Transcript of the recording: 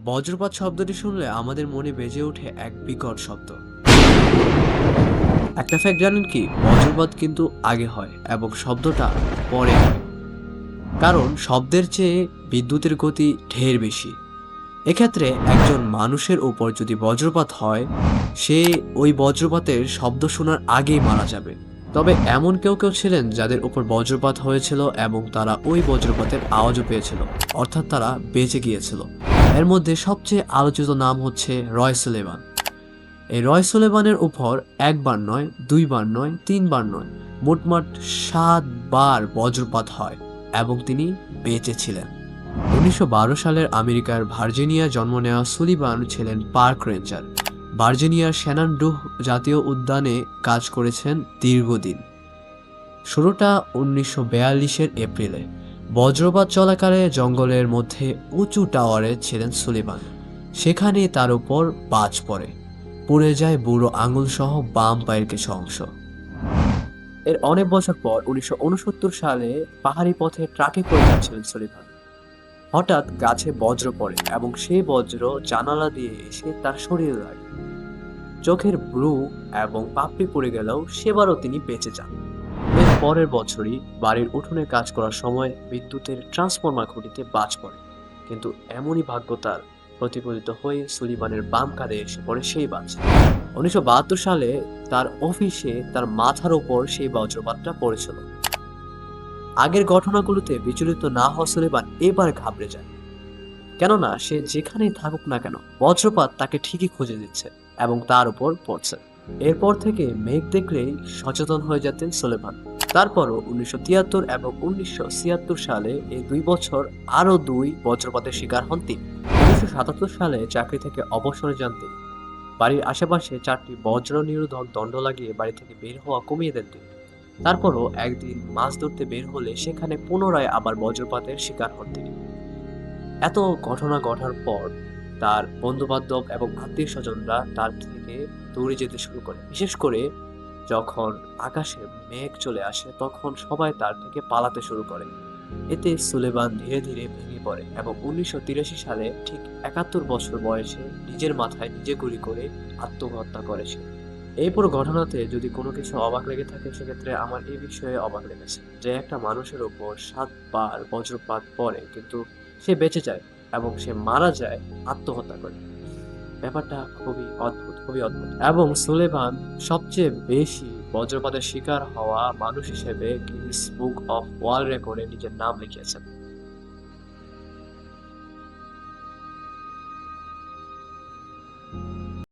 বজ্রপাত শব্দটি শুনলে আমাদের মনে বেজে ওঠে এক বিকট শব্দ। একটা ফ্যাক্ট জানেন কি, বজ্রপাত কিন্তু আগে হয় এবং শব্দটা পরে হয়, কারণ শব্দের চেয়ে বিদ্যুতের গতি ঢের বেশি। এক্ষেত্রে একজন মানুষের উপর যদি বজ্রপাত হয়, সে ওই বজ্রপাতের শব্দ শোনার আগেই মারা যাবে। তবে এমন কেউ কেউ ছিলেন যাদের উপর বজ্রপাত হয়েছিল এবং তারা ওই বজ্রপাতের আওয়াজও পেয়েছিল, অর্থাৎ তারা বেঁচে গিয়েছিল। এর মধ্যে সবচেয়ে আলোচিত নাম হচ্ছে রয় সুলিভান। এই রয় সুলিভানের উপর একবার নয়, দুইবার নয়, তিনবার নয়, মোটমাট 7 বার বজ্রপাত হয় এবং তিনি বেঁচে ছিলেন। 1912 সালের আমেরিকার ভার্জিনিয়া জন্ম নেওয়া সুলিভান ছিলেন পার্ক রেঞ্জার। ভার্জিনিয়ার শ্যানানডুহ জাতীয় উদ্যানে কাজ করেছেন দীর্ঘদিন। শুরুটা 1942-এর এপ্রিলে। বজ্রপাত চলাকালে জঙ্গলের মধ্যে উঁচু টাওয়ারে ছিলেন সুলিভান। সেখানে তার উপর বাজ পড়ে, পুড়ে যায় বুড়ো আঙুল সহ বাম পায়ের কিছু অংশ। এর অনেক বছর পর 1969 সালে পাহাড়ি পথে ট্রাকে করে যাচ্ছিলেন সুলিভান। হঠাৎ গাছে বজ্র পড়ে এবং সেই বজ্র জানালা দিয়ে এসে তার শরীরে লাগে। চোখের ব্রু এবং পাপড়ি পড়ে গেলেও সেবারও তিনি বেঁচে যান। এর পরের বছরই বাড়ির উঠোনে কাজ করার সময় বিদ্যুতের ট্রান্সফরমার খুঁটিতে বাজ পড়ে, কিন্তু এমনই ভাগ্য তার, প্রতিফলিত হয়ে সুলিভানের বাম কাঁধে এসে পড়ে সেই বাজ। 1972 সালে তার অফিসে তার মাথার উপর সেই বজ্রপাতটা পড়েছিল। আগের ঘটনাগুলোতে বিচলিত না হওয়া সুলিভান এবার ঘাবড়ে যায়, কেননা সে যেখানেই থাকুক না কেন বজ্রপাত তাকে ঠিকই খুঁজে দিচ্ছে এবং তার উপর পড়ছে। এরপর থেকে মেঘ দেখলেই সচেতন হয়ে যেতেন সুলিভান। তারপরও 1973 এবং 1976 সালে এই 2 বছর আরো 2 বজ্রপাতের শিকার হন তিনি। 1977 সালে চাকরি থেকে অবসরে যান তিনি। বাড়ির আশেপাশে 4টি বজ্র নিরোধক দণ্ড লাগিয়ে বাড়ি থেকে বের হওয়া কমিয়ে দেন তিনি। তারপরও একদিন মাছ ধরতে বের হলে সেখানে পুনরায় আবার বজ্রপাতের শিকার হন তিনি। এত ঘটনা ঘটার পর তার বন্ধুবান্ধব এবং আত্মীয় স্বজনরা তার থেকে দূরে যেতে শুরু করে। বিশেষ করে যখন আকাশে মেঘ চলে আসে তখন সবাই তার থেকে পালাতে শুরু করে। এতে সুলেমান ধীরে ধীরে ভেঙে পড়ে এবং 1983 সালে ঠিক 71 বছর বয়সে নিজের মাথায় নিজে গুলি করে আত্মহত্যা করেছে। এই পুরো ঘটনাতে যদি কোনো কিছু অবাক লেগে থাকে, সেক্ষেত্রে আমার এই বিষয়ে অবাক লেগেছে যে একটা মানুষের উপর 7 বার বজ্রপাত পড়ে কিন্তু সে বেঁচে যায় এবং সে মারা যায় আত্মহত্যা করে। ব্যাপারটা খুবই অদ্ভুত, খুবই অদ্ভুত। এবং সুলেমান সবচেয়ে বেশি বজ্রপাতের শিকার হওয়া মানুষ হিসেবে গিনেস বুক অফ ওয়ার্ল্ড রেকর্ডে নিজের নাম লিখিয়েছেন।